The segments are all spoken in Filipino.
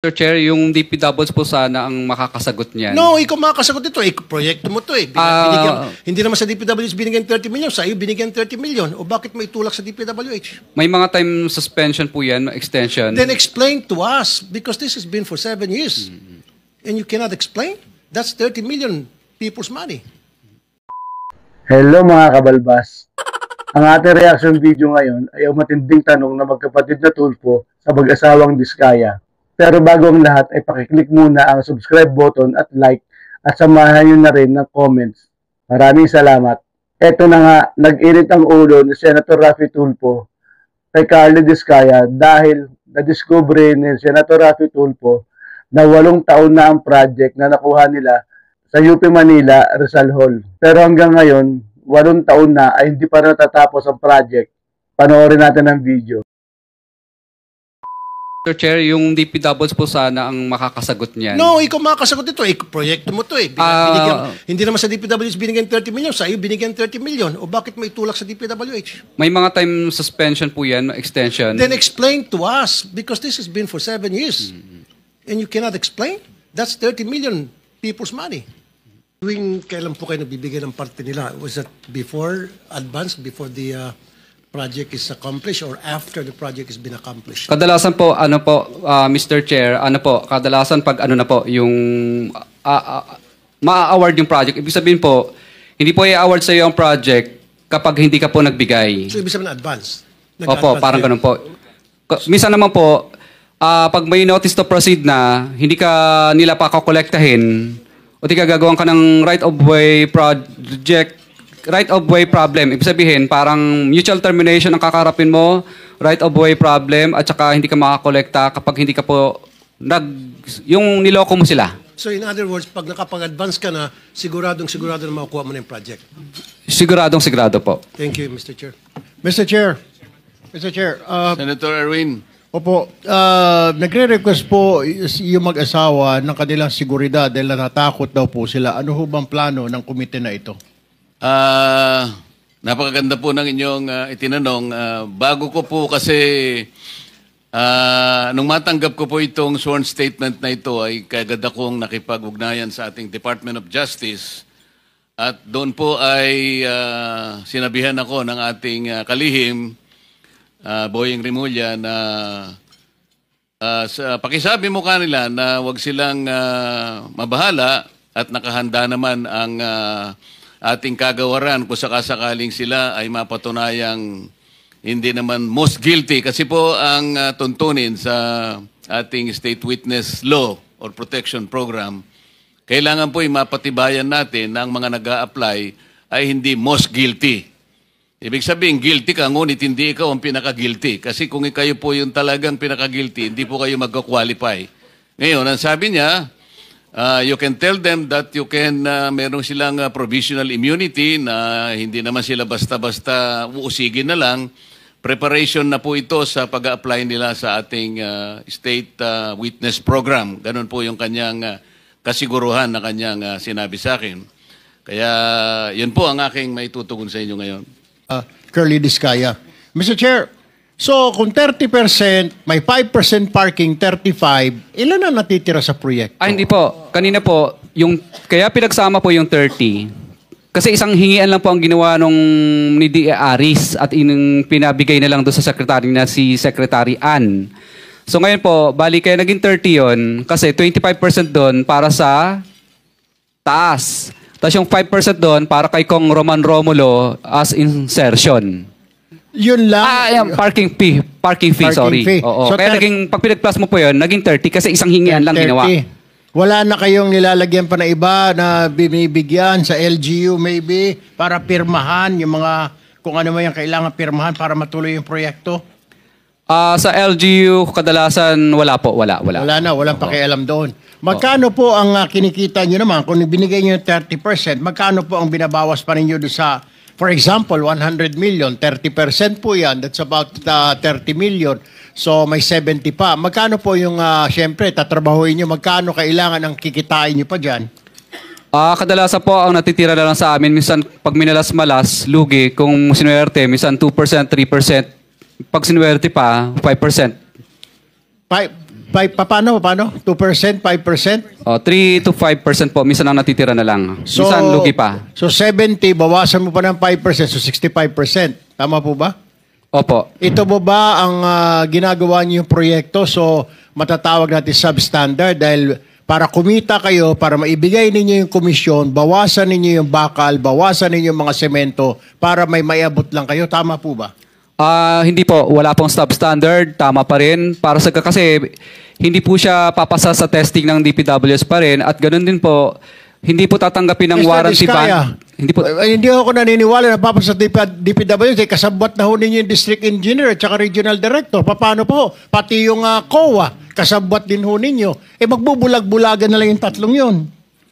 Mr. Chair, yung DPWs po sana ang makakasagot niyan. No, ikaw makakasagot ito. Proyekto mo to eh. Hindi naman sa DPWH binigyan 30 million. Sa iyo binigyan 30 million. O bakit may tulak sa DPWH? May mga time suspension po yan, extension. Then explain to us because this has been for 7 years. And you cannot explain? That's 30 million people's money. Hello mga kabalbas. Ang ating reaction video ngayon ay ang matinding tanong na magkapatid na Tulfo sa mag-asawang Diskaya. Pero bago ang lahat ay pakiclick muna ang subscribe button at like at samahan nyo na rin ng comments. Maraming salamat. Eto na nga, nag-init ang ulo ni Senator Raffy Tulfo kay Carly Diskaya dahil na-discover ni Senator Raffy Tulfo na 8 taon na ang project na nakuha nila sa UP Manila, Rizal Hall. Pero hanggang ngayon, 8 taon na ay hindi pa natatapos ang project. Panoorin natin ang video. Mr. Chair, yung DPWs po sana ang makakasagot niyan. No, ikaw makakasagot ito. Proyekto mo to eh. Hindi naman sa DPWH binigyan 30 million. Sa iyo binigyan 30 million. O bakit may tulak sa DPWH? May mga time suspension po yan, extension. Then explain to us because this has been for 7 years. And you cannot explain? That's 30 million people's money. Kailan po kayo nabibigay ng parte nila? Was that before, advance, before the project is accomplished or after the project has been accomplished? Kadalasan po, Mr. Chair, kadalasan pag yung ma-award yung project. Ibig sabihin po, hindi po i-award sa iyo ang project kapag hindi ka po nagbigay. So, ibig sabihin advance? Opo, parang ganun po. Minsan naman po, pag may notice to proceed na, hindi ka nila pa kakolektahin, o di ka gagawin ka ng right-of-way project, right-of-way problem. Ibig sabihin, parang mutual termination ang kakarapin mo, right-of-way problem, at saka hindi ka makakolekta kapag hindi ka po, yung niloko mo sila. So in other words, pag nakapag-advance ka na, siguro na makukuha mo na yung project? Sigurado po. Thank you, Mr. Chair. Mr. Chair, Senator Erwin. Opo, nagre-request po yung mag-asawa ng kanilang seguridad dahil natakot daw po sila. Ano ho bang plano ng komite na ito? Napakaganda po ng inyong itinanong. Bago ko po kasi, nung matanggap ko po itong sworn statement na ito, ay kagad akong nakipag-ugnayan sa ating Department of Justice. At doon po ay sinabihan ako ng ating kalihim, Boying Rimulya, na pakisabi mo kanila na wag silang mabahala at nakahanda naman ang ating kagawaran kung sakasakaling sila ay mapatunayang hindi naman most guilty. Kasi po ang tuntunin sa ating State Witness Law or Protection Program, kailangan po mapatibayan natin na ang mga nag-a-apply ay hindi most guilty. Ibig sabihin, guilty ka, ngunit hindi ikaw ang pinaka-guilty. Kasi kung kayo po yung talagang pinaka-guilty, hindi po kayo mag-qualify. Ngayon, ang sabi niya, you can tell them that you can, meron silang provisional immunity na hindi naman sila basta-basta uusigin na lang. Preparation na po ito sa pag-apply nila sa ating State Witness Program. Ganun po yung kanyang kasiguruhan na kanyang sinabi sa akin. Kaya yun po ang aking maitutugon sa inyo ngayon. Carly Diskaya. Mr. Chair, so kung 30%, may 5% parking, 35%, ilan na natitira sa proyekto? Hindi po. Kanina po, kaya pinagsama po yung 30. Kasi isang hingian lang po ang ginawa ni D.A. Aris at pinabigay na lang doon sa secretary na si Secretary Ann. So ngayon po, bali kaya naging 30 yon kasi 25% doon para sa taas. Tapos yung 5% doon para kay Kong Roman Romulo as insertion. Yun lang? Parking fee. Parking Fee. Oo. So, kaya pag pinag-plus mo po yun, naging 30 kasi isang hingian lang 30. ginawa. Wala na kayong nilalagyan pa na iba na binibigyan sa LGU maybe para pirmahan yung mga, kung ano man yung kailangan pirmahan para matuloy yung proyekto? Sa LGU, kadalasan wala po. Wala na, walang pakialam doon. Magkano po ang kinikita nyo naman? Kung binigay nyo 30%, magkano po ang binabawas pa ninyo doon sa, for example, 100 million, 30% po yan, that's about 30 million. So may 70 pa. Magkano po yung, syempre, tatrabahuin nyo, magkano kailangan ang kikitain nyo pa dyan? Kadalasan po ang natitira na lang sa amin, minsan pag minalas-malas, lugi, kung sinuwerte, minsan 2%, 3%. Pag sinuwerte pa, 5%. Paano? 2%? 5%? 3 to 5% po. Minsan ang natitira na lang. Minsan lugi pa. So 70, bawasan mo pa ng 5%, so 65%. Tama po ba? Opo. Ito po ba ang ginagawa niyo yung proyekto? So matatawag natin substandard dahil para kumita kayo, para maibigay ninyo yung komisyon, bawasan ninyo yung bakal, bawasan ninyo yung mga semento para may maiabot lang kayo. Tama po ba? Hindi po, wala pong substandard, tama pa rin. Para sa kasi hindi po siya papasa sa testing ng DPWS pa rin at ganoon din po, hindi po tatanggapin ng Mr. warranty Diskaya, ban. Hindi po. Hindi ako naniniwala na papasa sa DPWS, kasabwat na ho ninyo yung district engineer at saka regional director. Paano po? Pati yung COA, kasabwat din ho ninyo. Magbubulag-bulagan na lang yung tatlong yun.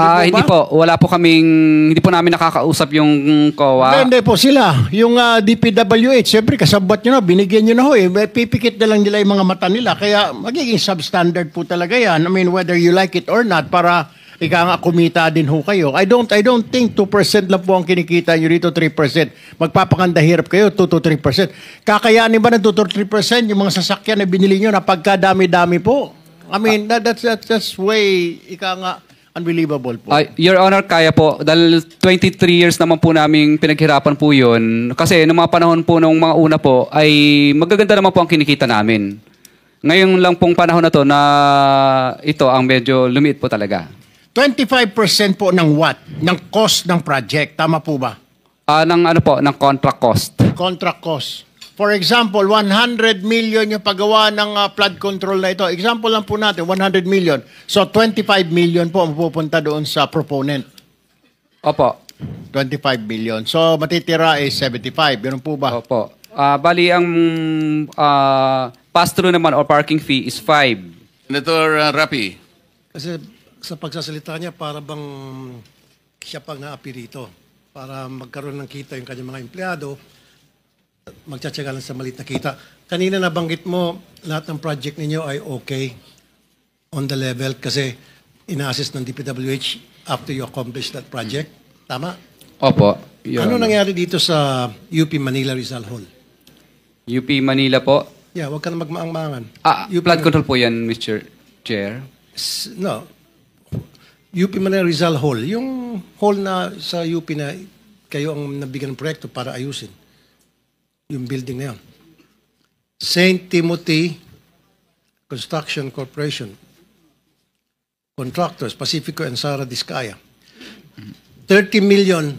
Hindi po, wala po hindi po namin nakakausap yung COA. Hindi po sila. Yung DPWH, siyempre kasabot nyo na, binigyan nyo na ho eh. Pipikit na lang nila yung mga mata nila. Kaya magiging substandard po talaga yan. I mean, whether you like it or not, para kumita din ho kayo. I don't think 2% lang po ang kinikita nyo dito, 3%. Magpapakanda hirap kayo, 2 to 3%. Kakayanin ba ng 2 to 3% yung mga sasakyan na binili nyo na pagkadami-dami po? I mean, that's way, unbelievable po. Your Honor, kaya po. Dahil 23 years naman po namin pinaghirapan po yun. Kasi noong mga panahon po nung mga una po, ay magaganda naman po ang kinikita namin. Ngayon lang pong panahon na to na ito ang medyo lumiit po talaga. 25% po ng what? Ng cost ng project. Tama po ba? Ng contract cost. Contract cost. For example, 100 million yung paggawa ng flood control na ito. Example lang po natin, 100 million. So, 25 million po ang pupunta doon sa proponent. Opo. 25 million. So, matitira is 75. Ganun po ba? Opo. Bali, ang pass-through naman or parking fee is 5. Senator Rapi. Kasi sa pagsasalita niya, para bang siya pang naapi rito. Para magkaroon ng kita yung kanyang mga empleyado, magtsatsaga lang sa maliit na kita. Kanina nabanggit mo, lahat ng project ninyo ay okay on the level kasi ina-assist ng DPWH after you accomplish that project. Tama? Opo. Ano nangyari dito sa UP Manila Rizal Hall? UP Manila po? Yeah, wag ka na magmaang-maangan. Flood control po yan, Mr. Chair. No. UP Manila Rizal Hall. Yung hall na sa UP na kayo ang nabigyan ng proyekto para ayusin. Yung building na yun. St. Timothy Construction Corporation. Contractors, Pacifico and Sara Diskaya. 30 million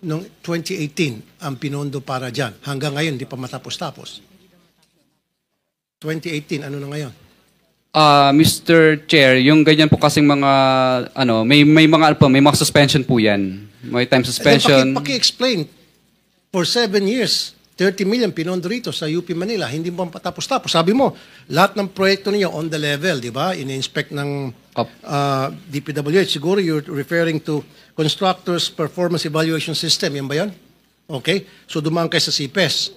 noong 2018 ang pinondo para dyan. Hanggang ngayon, di pa matapos-tapos. 2018, ano na ngayon? Mr. Chair, yung ganyan po kasing mga, may mga suspension po yan. May time suspension. Paki-explain. For 7 years, 30 million pinondo rito sa UP Manila, hindi mo patapos-tapos. Sabi mo, lahat ng proyekto niyo on the level, di ba? In-inspect ng DPWH. Siguro you're referring to Constructors Performance Evaluation System. Yan ba yan? Okay. So, dumaan kayo sa CPES.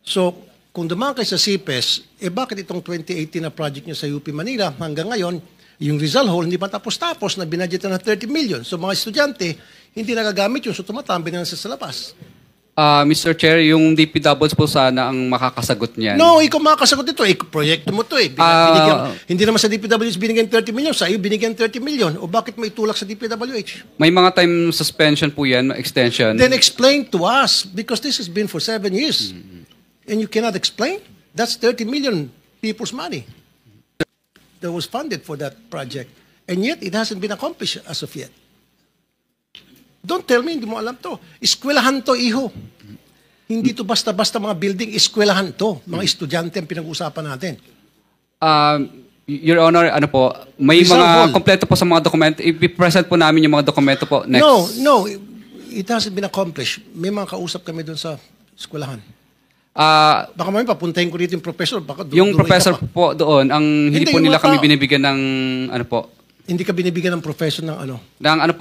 So, kung dumaan kayo sa CPES, bakit itong 2018 na project niyo sa UP Manila hanggang ngayon, yung Rizal Hall hindi pa tapos-tapos na binadgetan ng 30 million. So, mga estudyante, hindi nagagamit yun. So, tumatambi na sa labas. Mr. Chair, yung DPWs po sana ang makakasagot niyan. No, ikaw makakasagot ito. Proyekto mo to eh. Hindi naman sa DPWH binigyan 30 million. Sa iyo binigyan 30 million. O bakit may tulak sa DPWH? May mga time suspension po yan, extension. Then explain to us because this has been for 7 years. And you cannot explain? That's 30 million people's money that was funded for that project. And yet, it hasn't been accomplished as of yet. Don't tell me, hindi mo alam to. Eskwelahan to, iho. Hindi to basta-basta mga building, eskwelahan to. Mga estudyante ang pinag-uusapan natin. Your Honor, may Rizal mga Hall. kompleto po sa mga dokumento. I-present po namin yung mga dokumento po next. No. It hasn't been accomplished. May mga kausap kami doon sa eskwelahan. Baka may papuntahin ko dito yung professor. Baka Yung professor po doon, hindi po nila kami binibigyan ng Hindi ka binibigyan ng professor ng ano? Hindi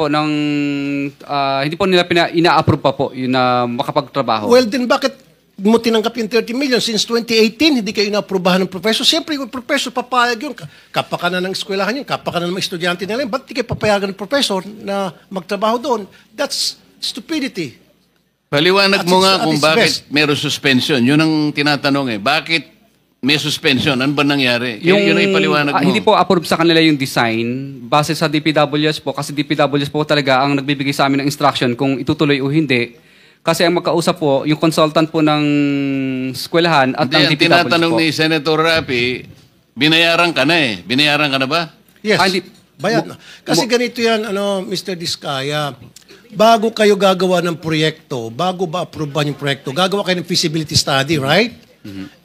po nila ina-approve pa po yun na makapagtrabaho. Well, then bakit mo tinanggap yung 30 million since 2018, hindi kayo na-aprobahan ng professor? Siyempre, yung professor papayag yun. Kapakanan ng eskwelahan yun, kapakanan ng mga estudyante nila yun. Ba't di kayo papayagan ng professor na magtrabaho doon? That's stupidity. Paliwanag mo nga kung At its bakit best. meron suspension. Yun ang tinatanong eh. Bakit may suspension. Ano ba nangyari? Yun ang ipaliwanag mo. Hindi po approve sa kanila yung design base sa DPWS po kasi DPWS po talaga ang nagbibigay sa amin ng instruction kung itutuloy o hindi. Kasi ang magkausap po, yung consultant po ng eskwelahan at Hindi, ng ang DPWS tinatanong po. ni Senator Rapi, binayaran ka na eh. Binayaran ka na ba? Yes. Hindi. Bayad na. Kasi ganito yan, Mr. Diskaya, bago kayo gagawa ng proyekto, bago ba approvean yung proyekto, gagawa kayo ng feasibility study, right?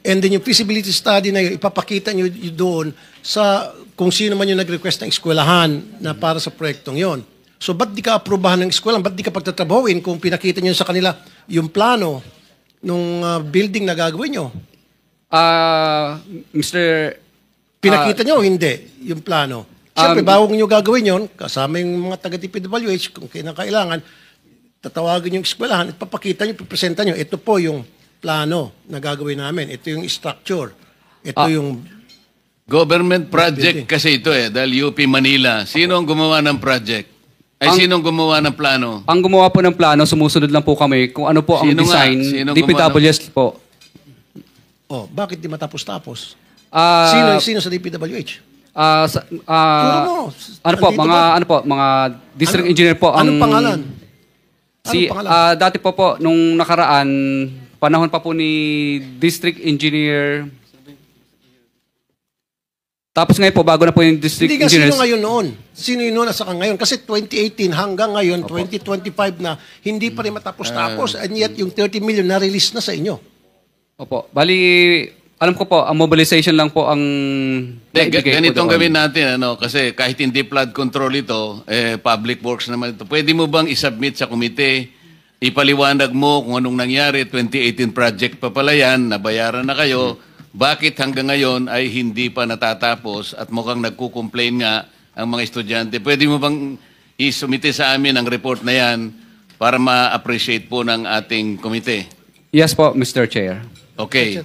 And then yung feasibility study na yun, ipapakita nyo doon sa kung sino man yung nag-request ng eskwelahan na para sa proyektong yon. So, ba't di ka aprobahan ng eskwelahan? Ba't di ka pagtatrabahuin kung pinakita nyo sa kanila yung plano nung building na gagawin nyo? Mr. Pinakita nyo o hindi yung plano? Siyempre, bago nyo gagawin yon, kasama yung mga taga-DPWH, kung kailangan, tatawagin yung eskwelahan, at papakita nyo, pipresenta nyo, ito po yung plano na gagawin namin. Ito yung structure. Ito yung... Government project kasi ito eh, dahil UP Manila. Sino ang gumawa ng project? Sino ang gumawa ng plano? Ang gumawa po ng plano, sumusunod lang po kami kung ano po ang Sino nga? design. Sino DPWS po. Oh, bakit di matapos-tapos? Ah, Sino sa DPWH? Turo mo. Mga district engineer po. Anong pangalan? Dati po, nung nakaraan, panahon pa po ni district engineer. Tapos ngayon po, bago na po yung district Hindi nga engineers. sino ngayon noon? Sino yun noon at saka ngayon? Kasi 2018 hanggang ngayon, 2025 na, hindi pa rin matapos-tapos. And yet, yung 30 million na-release na sa inyo. Opo. Bali, alam ko po, ang mobilization lang po ang... Ganitong gawin natin, kasi kahit hindi flood control ito, public works naman ito. Pwede mo bang isubmit sa komite, ipaliwanag mo kung anong nangyari, 2018 project pa pala yan, nabayaran na kayo, bakit hanggang ngayon ay hindi pa natatapos at mukhang nagko-complain nga ang mga estudyante. Pwede mo bang isumite sa amin ang report na yan para ma-appreciate po ng ating komite? Yes po, Mr. Chair. Okay.